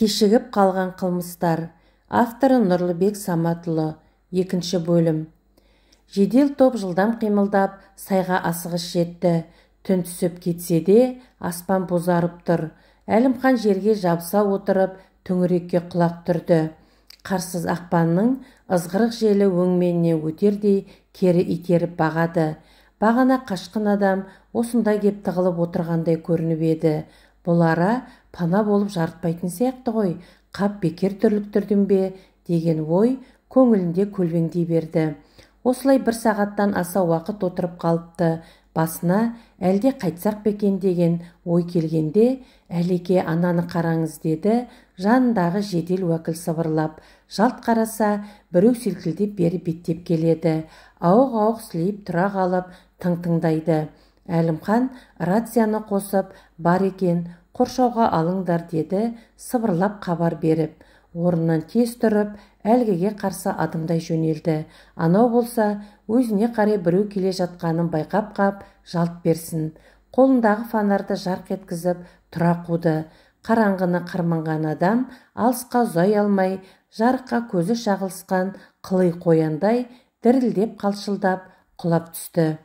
Кешігіп қалған қылмыстар. Авторы Нұрлыбек Саматұлы. 2 бөлім. Жедел топ жылдам қимылдап, сайға асығыс жетті. Түн түсіп кетсе де, аспан бозарып тұр. Әлімхан жерге жабыса отырып, төңірекке құлақ түрді. Қарсыз ақпанның ызғырық желі өңменіне өтердей кері итеріп бағады. Бағана қашқын адам осында кеп тығылып отырғандай көрініп еді. Бұл ара пана болып жарытпайтын сияқты ғой, қап бекер дүрліктірдім бе деген ой көңілінде көлбеңдей берді. Осылай 1 сағаттан аса уақыт отырып қалыпты. Басына әлде қайтсақ бекен деген ой келгенде, Әлеке, ананы қараңыз деді, жанындағы жедел уәкіл сыбырлап. Жалт қараса, біреу селкілдеп бері беттеп келеді. Ауық-ауық сілейіп тұра қалып, тыңдайды. Әлімхан рацияны қосып, бар екен, қоршауға алыңдар деді, сыбырлап хабар беріп. Орнынан тез тұрып, әлгіге қарсы адымдай жөнелді. Анау болса, өзіне қарай біреу келе жатқанын байқап қап, жалт берсін. Қолындағы фонарды жарқ еткізіп, тұра қуды. Қараңғыны қырманған адам алысқа ұзай алмай, жарыққа көзі шағылысқан қылый қояндай дірілдеп қалшылдап құлап түсті.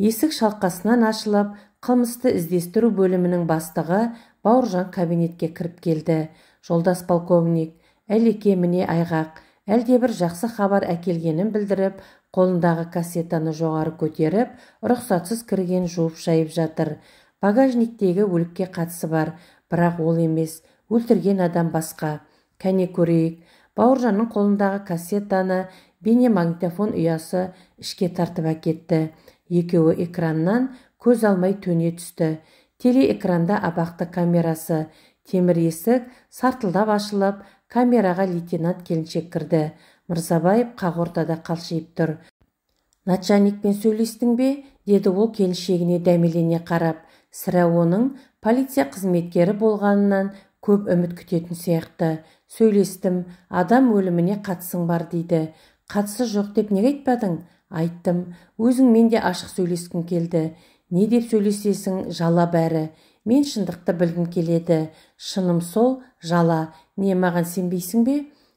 Есік шалқасынан ашылып, қылмысты іздестіру бөлімінің бастығы Бауыржан кабинетке кіріп келді. Жолдас полковник, Әлеке міне айғақ, әлде бір жақсы хабар әкелгенін білдіріп, қолындағы кассетаны жоғары көтеріп, рұқсатсыз кірген жуып шайып жатыр. Багажниктегі өлікке қатысы бар, бірақ ол емес, өлтірген адам басқа. Кәне көрейік. Бауыржанның қолындағы кассетаны бейнемагнитофон ұясы ішке тартып әкетті. Екеуі экраннан көз алмай төне түсті. Телеэкранда абақты камерасы. Темір есік сартылдап ашылып, камераға лейтенант келіншек кірді. Мырзабаев қақ ортада қалшиып тұр. Начальникпен сөйлестің бе? Деді ол келіншегіне дәмелене қарап. Сірә оның полиция қызметкері болғанынан көп үміт күтетін сияқты. Сөйлестім, адам өліміне қатысың бар дейді. Қатысы жоқ деп неге айтпадың? Айттым, өзіңмен де ашық сөйлескім келді. Не деп сөйлесесің, жала бәрі. Мен шындықты білгім келеді. Шыным сол, жала. Не, маған сенбейсің бе?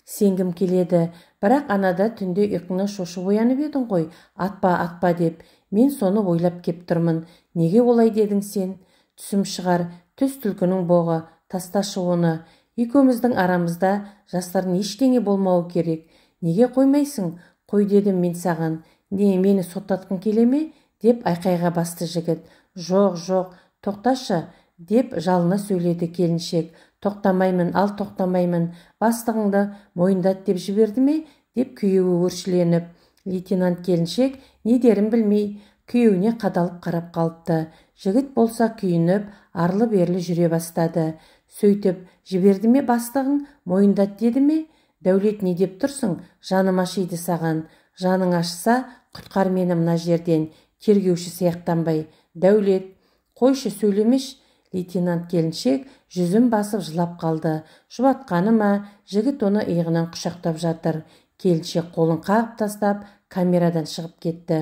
Сенгім келеді. Бірақ анада түнде ұйқыңнан шошып оянып едің ғой, атпа деп. Мен соны ойлап кеп тұрмын. Неге олай дедің сен? Түсім шығар, түс түлкінің боғы, тасташы оны. Екеуміздің арамызда жастардың ештеңе болмауы керек. Неге қоймайсың? Қой дедім мен саған. Не, мені соттатқың келе ме? Деп айқайға басты жігіт. Жоқ, тоқташы, деп жалына сөйледі келіншек. Тоқтамаймын, ал тоқтамаймын. Бастығыңды мойындат деп жіберді ме? Деп күйеуі өршіленіп. Лейтенант келіншек не дерін білмей, күйеуіне қадалып қарап қалыпты. Жігіт болса күйініп, арлы-берлі жүре бастады. Сөйтіп, жіберді ме бастығың, мойындат деді ме? Дәулет, не деп тұрсың? Жаным ашиды саған. Жаның ашса, құтқар мені мына жерден, тергеуші сияқтанбай. Дәулет, қойшы сөйлемеш. Лейтенант келіншек жүзін басып жылап қалды. Жұбатқаны ма, жігіт оны иығынан құшақтап жатыр. Келіншек қолын қағып тастап, камерадан шығып кетті.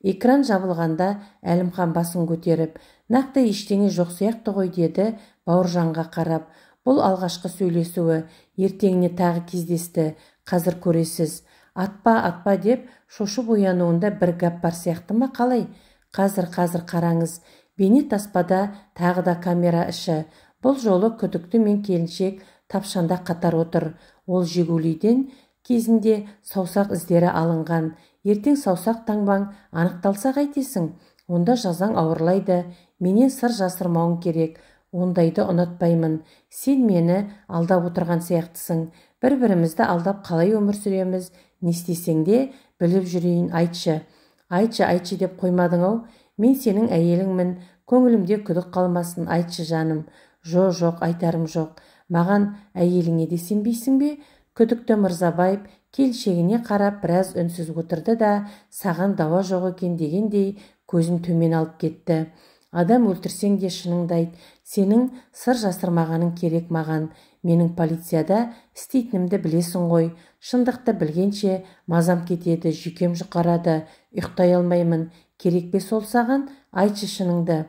Экран жабылғанда Әлімхан басын көтеріп, нақты ештеңе жоқ сияқты ғой деді Бауыржанға қарап. Бұл алғашқы сөйлесуі, ертеңіне тағы кездесті. Қазір көресіз. Атпа деп шошып оянуында бір гәп бар сияқты ма қалай? Қазір қараңыз. Бейне таспада тағы да камера іші. Бұл жолы күдікті мен келіншек тапшанда қатар отыр. Ол Жигулиден кезінде саусақ іздері алынған. Ертең саусақ таңбаң анықталса қайтесің? Онда жазаң ауырлайды. Менен сыр жасырмауың керек. Ондайды ұнатпаймын. Сен мені алдап отырған сияқтысың. Бір-бірімізді алдап қалай өмір сүреміз? Не істесең де біліп жүрейін, айтшы. Айтшы деп қоймадың-ау. Мен сенің әйеліңмін. Көңілімде күдік қалмасын, айтшы жаным. Жоқ, айтарым жоқ. Маған әйеліңе де сенбейсің бе? Күдікті Мырзабаев келіншегіне қарап біраз үнсіз отырды да, саған дауа жоқ екен дегендей көзін төмен алып кетті. Адам өлтірсең де шыныңды айт. Сенің сыр жасырмағаның керек маған. Менің полицияда істейтінімді білесің ғой. Шындықты білгенше мазам кетеді, жүйкем жұқарады, ұйықтай алмаймын. Керек пе сол саған? Айтшы шыныңды.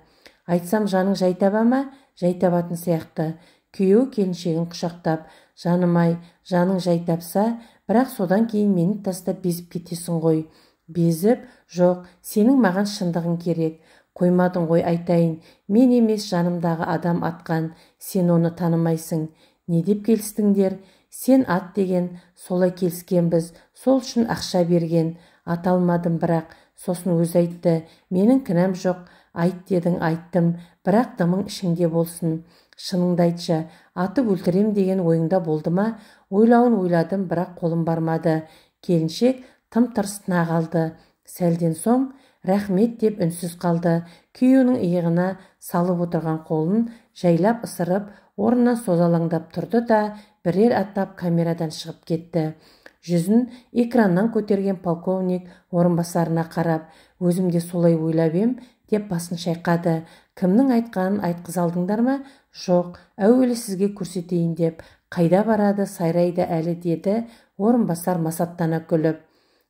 Айтсам жаның жай таба ма? Жай табатын сияқты. күйеуі келіншегін құшақтап: «Жаным-ай, жаның жай тапса, бірақ содан кейін мені тастап безіп кетесің ғой». «Безіп? Жоқ, сенің маған шындығың керек. Қоймадың ғой айтайын, мен емес жанымдағы адам атқан, сен оны танымайсың». «Не деп келістіңдер?» «Сен ат деген, солай келіскенбіз, сол үшін ақша берген». «Ата алмадым бірақ». Сосын өзі айтты: «Менің кінәм жоқ, айт дедің, айттым, бірақ дымың ішіңде болсын». «Шыныңды айтшы, атып өлтірем деген ойыңда болды ма?» «Ойлауын ойладым, бірақ қолым бармады». Келіншек тым-тырыс тына қалды. Сәлден соң: «Рахмет» деп үнсіз қалды. Күйеуінің иығына салып отырған қолын жайлап ысырып, орнынан созалаңдап тұрды да бірер аттап камерадан шығып кетті. Жүзін экраннан көтерген полковник орынбасарына қарап: «Өзім де солай ойлап ем» деп басын шайқады. «Кімнің айтқанын айтқыза алдыңдар ма?» «Жоқ, әуелі сізге көрсетейін» деп. «Қайда барады, сайрайды әлі» деді орынбасар масаттана күліп.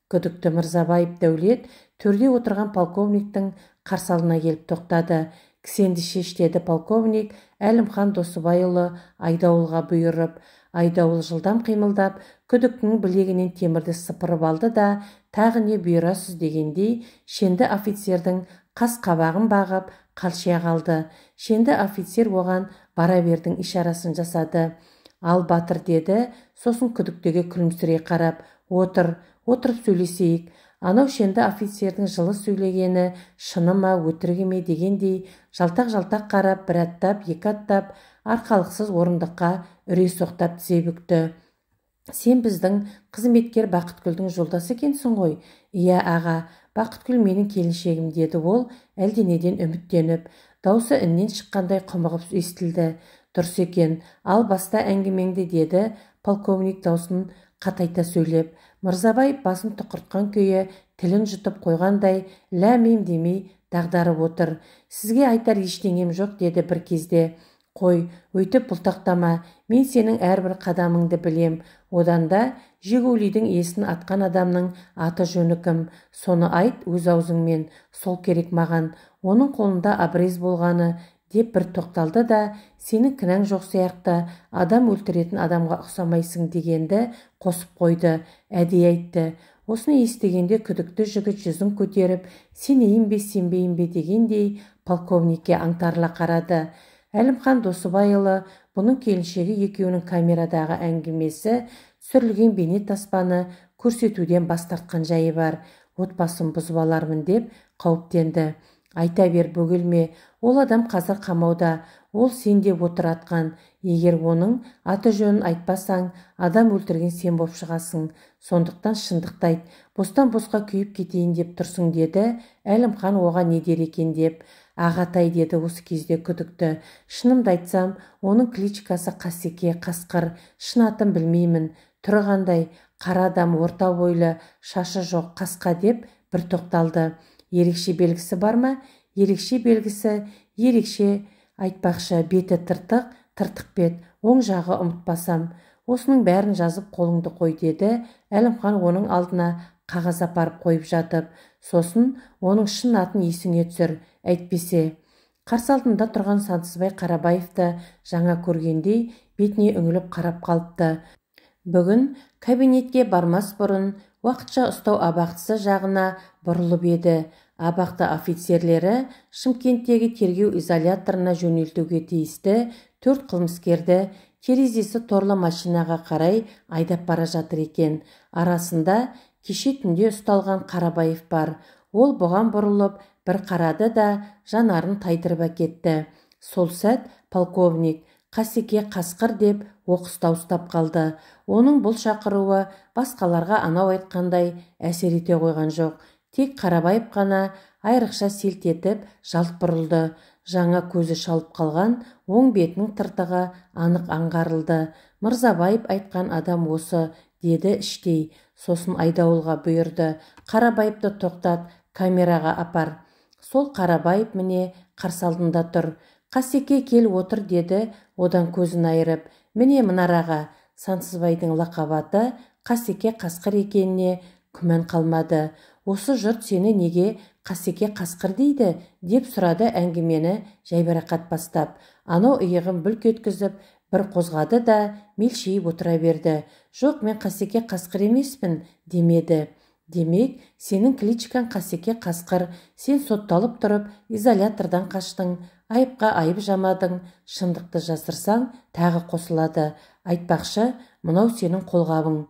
Күдікті Мырзабаев Дәулет төрде отырған полковниктің қарсы алдына келіп тоқтады. «Кісенді шеш» деді полковник Әлімхан Досыбайұлы айдауылға бұйырып. Айдауыл жылдам қимылдап, күдіктінің білегінен темірді сыпырып алды да, «Тағы не бұйырасыз» дегендей, шенді офицердің қас қабағын бағып қалшия қалды. Шенді офицер оған «бара бердің» ишарасын жасады. «Ал батыр» деді, сосын күдіктіге күлімсірей қарап: «Отырып сөйлесейік». Анау шенді офицердің жылы сөйлегені шыны ма, өтірігі ме дегендей жалтақ-жалтақ қарап, бір аттап, екі аттап, арқалықсыз орындыққа үрей соқтап тізе бүкті. «Сен біздің қызметкер Бақытгүлдің жолдасы екенсің ғой?» «Иә аға, Бақытгүл менің келіншегім» деді ол әлденеден үміттеніп. Даусы іннен шыққандай құмығып естілді. «Дұрыс екен, ал баста әңгімеңді» деді полковник даусын қатайта сөйлеп. Мырзабаев басын тұқыртқан күйі тілін жұтып қойғандай ләм-мим демей дағдарып отыр. «Сізге айтар ештеңем жоқ» деді бір кезде. «Қой, өйтіп бұлтақтама, мен сенің әрбір қадамыңды білем. Одан да «Жигулидің» иесін атқан адамның аты жөні кім? Соны айт өз аузыңмен, сол керек маған. Оның қолында обрез болғаны» деп бір тоқталды да, «Сенің кінәң жоқ сияқты, адам өлтіретін адамға ұқсамайсың» дегенді қосып қойды. Әдей айтты. Осыны естігенде күдікті жігіт жүзін көтеріп, «Сенейін бе, сенбейін бе» дегендей полковникке аңтарыла қарады. Әлімхан Досыбайұлы бұның келіншегі екеуінің камерадағы әңгімесі түсірілген бейне таспаны көрсетуден бас тартқан жайы бар. «Отбасын бұзып алармын» деп қауіптенді. «Айта бер, бөгелме, ол адам қазір қамауда, ол сен деп отыр атқан. Егер оның аты жөнін айтпасаң, адам өлтірген сен боп шығасың. Сондықтан шындықты айт, бостан-босқа күйіп кетейін деп тұрсың» деді Әлімхан оған не дер екен деп. «Ағатай» деді осы кезде күдікті. «Шынымды айтсам, оның кличкасы Қасеке, Қасқыр. Шын атын білмеймін. Түрі қандай? Қара адам, орта бойлы, шашы жоқ, қасқа» деп бір тоқталды. «Ерекше белгісі бар ма?» «Ерекше белгісі, ерекше айтпақшы, беті тыртық бет, оң жағы ұмытпасам». «Осының бәрін жазып қолыңды қой» деді Әлімхан оның алдына қағаз апарып қойып жатып. «Сосын оның шын атын есіңе түсір, әйтпесе». Қарсы алдында тұрған Сансызбай Қарабаевты жаңа көргендей бетіне үңіліп қарап қалыпты. Бүгін кабинетке бармас бұрын уақытша ұстау абақтысы жағына бұрылып еді. Абақты офицерлері Шымкенттегі тергеу изоляторына жөнелтуге тиісті 4 қылмыскерді терезесі торлы машинаға қарай айдап бара жатыр екен. Арасында кеше түнде ұсталған Қарабаев бар. Ол бұған бұрылып бір қарады да жанарын тайдырып әкетті. Сол сәт полковник «Қасеке, Қасқыр» деп оқыс дауыстап қалды. Оның бұл шақыруы басқаларға анау айтқандай әсер ете қойған жоқ. Тек Қарабаев қана айрықша селт етіп жалт бұрылды. Жаңа көзі шалып қалған оң бетінің тыртығы анық аңғарылды. «Мырзабаев айтқан адам осы» деді іштей. Сосын айдауылға бұйырды. «Қарабаевты тоқтат, камераға апар». Сол Қарабаев міне қарсы алдында тұр. «Қасеке, кел отыр» деді одан көзін айырып. «Міне мұнараға». Сансызбайдың лақабаты Қасеке, Қасқыр екеніне күмән қалмады. «Осы жұрт сені неге Қасеке, Қасқыр дейді?» деп сұрады әңгімені жайбарақат бастап. Анау иығын бүлк еткізіп бір қозғады да мелшейіп отыра берді. Жоқ, мен Қасеке Қасқыр емеспін, демеді. Демек, сенің кличкаң Қасеке Қасқыр, сен сотталып тұрып, изолятордан қаштың, айыпқа айып жамадың, шындықты жасырсаң, тағы қосылады. Айтпақшы, мынау сенің қолғабың.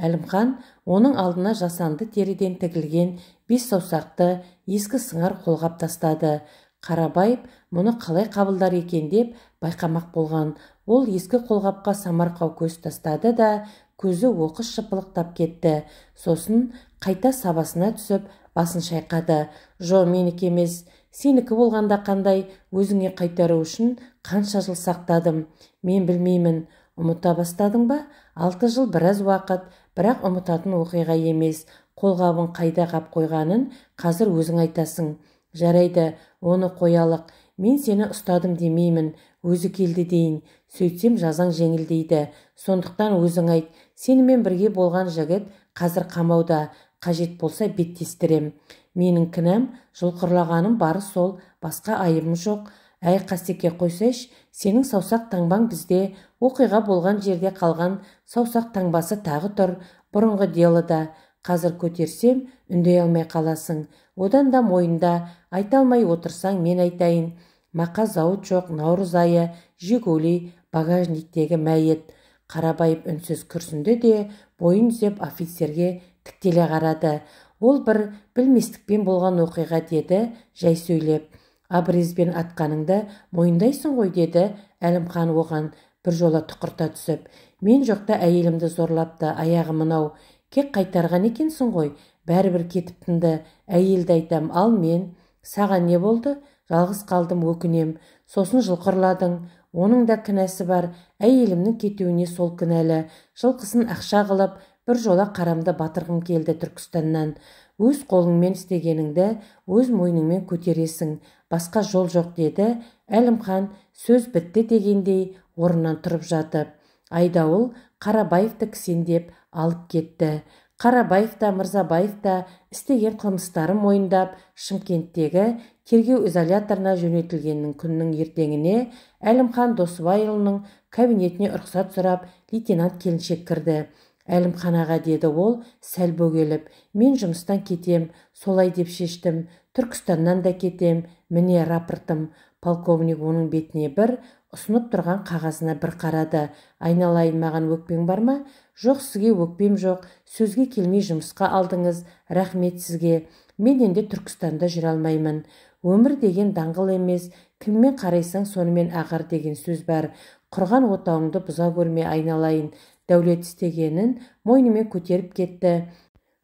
Әлімхан оның алдына жасанды теріден тігілген 5 саусақты ескі сыңар қолғап тастады. Қарабаев мұны қалай қабылдар екен деп байқамақ болған. Ол ескі қолғапқа самарқау көз тастады да көзі оқыс шыпылықтап кетті. Сосын қайта сабасына түсіп басын шайқады. Жо, менікі емес, сенікі болғанда қандай, өзіңе қайтару үшін қанша жыл сақтадым. Мен білмеймін, ұмыта бастадың ба? 6 жыл біраз уақыт, бірақ ұмытатын оқиға емес. Қолғабын қайда қап қойғанын қазір өзің айтасың. Жарайды, оны қоялық. Мен сені ұстадым демеймін, өзі келді дейін. Сөйтсем жазаң жеңілдейді. Сондықтан өзің айт, сенімен бірге болған жігіт қазір қамауда. Қажет болса беттестірем. Менің кінәм жұлқырлағаным бары сол, басқа айыбым жоқ. Әй Қасеке, қойсайш, сенің саусақ таңбаң бізде, оқиға болған жерде қалған саусақ таңбасы тағы тұр, бұрынғы делода. Қазір көтерсем, үндей алмай қаласың. Одан да мойында, айта алмай отырсаң, мен айтайын. Мақа зауыт жоқ, наурыз айы, Жигули, багажниктегі мәйет. Қарабаев үнсіз күрсінді де, бойын түзеп офицерге тіктеле қарады. Ол бір білместікпен болған оқиға деді, жай сөйлеп. Абырезбен атқаныңды мойындайсың ғой, деді Әлімхан оған бір жола тұқырта түсіп. Мен жоқта әйелімді зорлапты, аяғы мынау. Кек қайтарған екенсің ғой, бәрібір кетіп тынды. Әйелді айтам, ал мен. Саған не болды? Жалғыз қалдым, өкінем. Сосын жылқырладың. Оның да кінәсі бар. Әйелімнің кетуіне сол кінәлі. Жылқысын ақша қылып, бір жола қарамды батырғым келді Түркістаннан. Өз қолыңмен істегеніңді өз мойныңмен көтересің. Басқа жол жоқ, деді Әлімхан сөз бітті дегендей орнынан тұрып жатып. Айдауыл Қарабаевты кісендеп алып кетті. Қарабаев та Мырзабаев та істеген қылмыстарын мойындап, Шымкенттегі тергеу изоляторына жөнелтілгеннің күннің ертеңіне Әлімхан Досыбайұлының кабинетіне рұқсат сұрап, лейтенант келіншек кірді. Әлімхан аға, деді ол сәл бөгеліп, мен жұмыстан кетем, солай деп шештім. Түркістаннан да кетем. Міне рапортым. Полковник оның бетіне бір, ұсынып тұрған қағазына бір қарады. Айналайын, маған өкпең бар ма? Жоқ, сізге өкпем жоқ. Сөзге келмей жұмысқа алдыңыз. Рахмет сізге. Мен енді Түркістанда жүре алмаймын. Өмір деген даңғыл емес. Кіммен қарайсаң сонымен ағар деген сөз бар. Құрған отауыңды бұза көрме, айналайын. Дәулет істегенін мойнымен көтеріп кетті.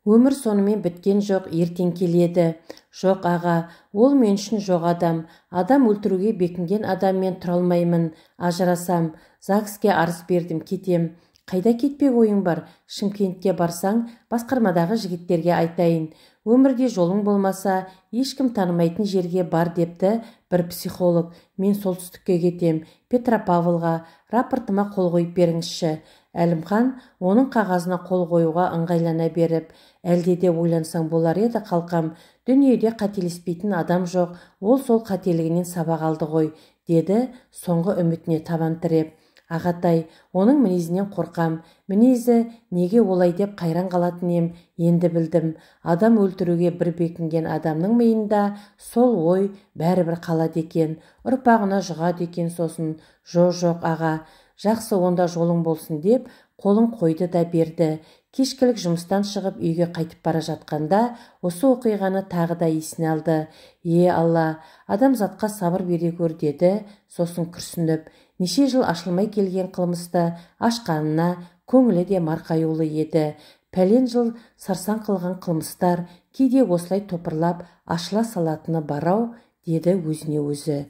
Өмір сонымен біткен жоқ, ертең келеді. Жоқ аға, ол мен үшін жоқ адам. Адам өлтіруге бекінген адаммен тұра алмаймын. Ажырасам, ЗАГСке арыз бердім, кетем. Қайда кетпек ойың бар? Шымкентке барсаң, басқармадағы жігіттерге айтайын. Өмірде жолың болмаса, ешкім танымайтын жерге бар, депті бір психолог. Мен солтүстікке кетем, Петропавлға. Рапортыма қол қойып беріңізші. Әлімхан оның қағазына қол қоюға ыңғайлана беріп, әлде де ойлансаң болар еді қалқам, дүниеде қателеспейтін адам жоқ, ол сол қателігінен сабақ алды ғой, деді соңғы үмітіне табан тіреп. Ағатай, оның мінезінен қорқам. Мінезі неге олай деп қайран қалатын ем, енді білдім. Адам өлтіруге бір бекінген адамның миында сол ой бәрібір қалады екен, ұрпағына жұғады екен. Сосын жоқ аға, жақсы, онда жолың болсын деп қолын қойды да берді. Кешкілік жұмыстан шығып үйге қайтып бара жатқанда осы оқиғаны тағы да есіне алды. Алла, адамзатқа сабыр бере көр, деді. Сосын күрсініп, неше жыл ашылмай келген қылмысты ашқанына көңілі де марқаюлы еді. Пәлен жыл сарсан қылған қылмыстар кейде осылай топырлап ашыла салатыны барау, деді өзіне өзі.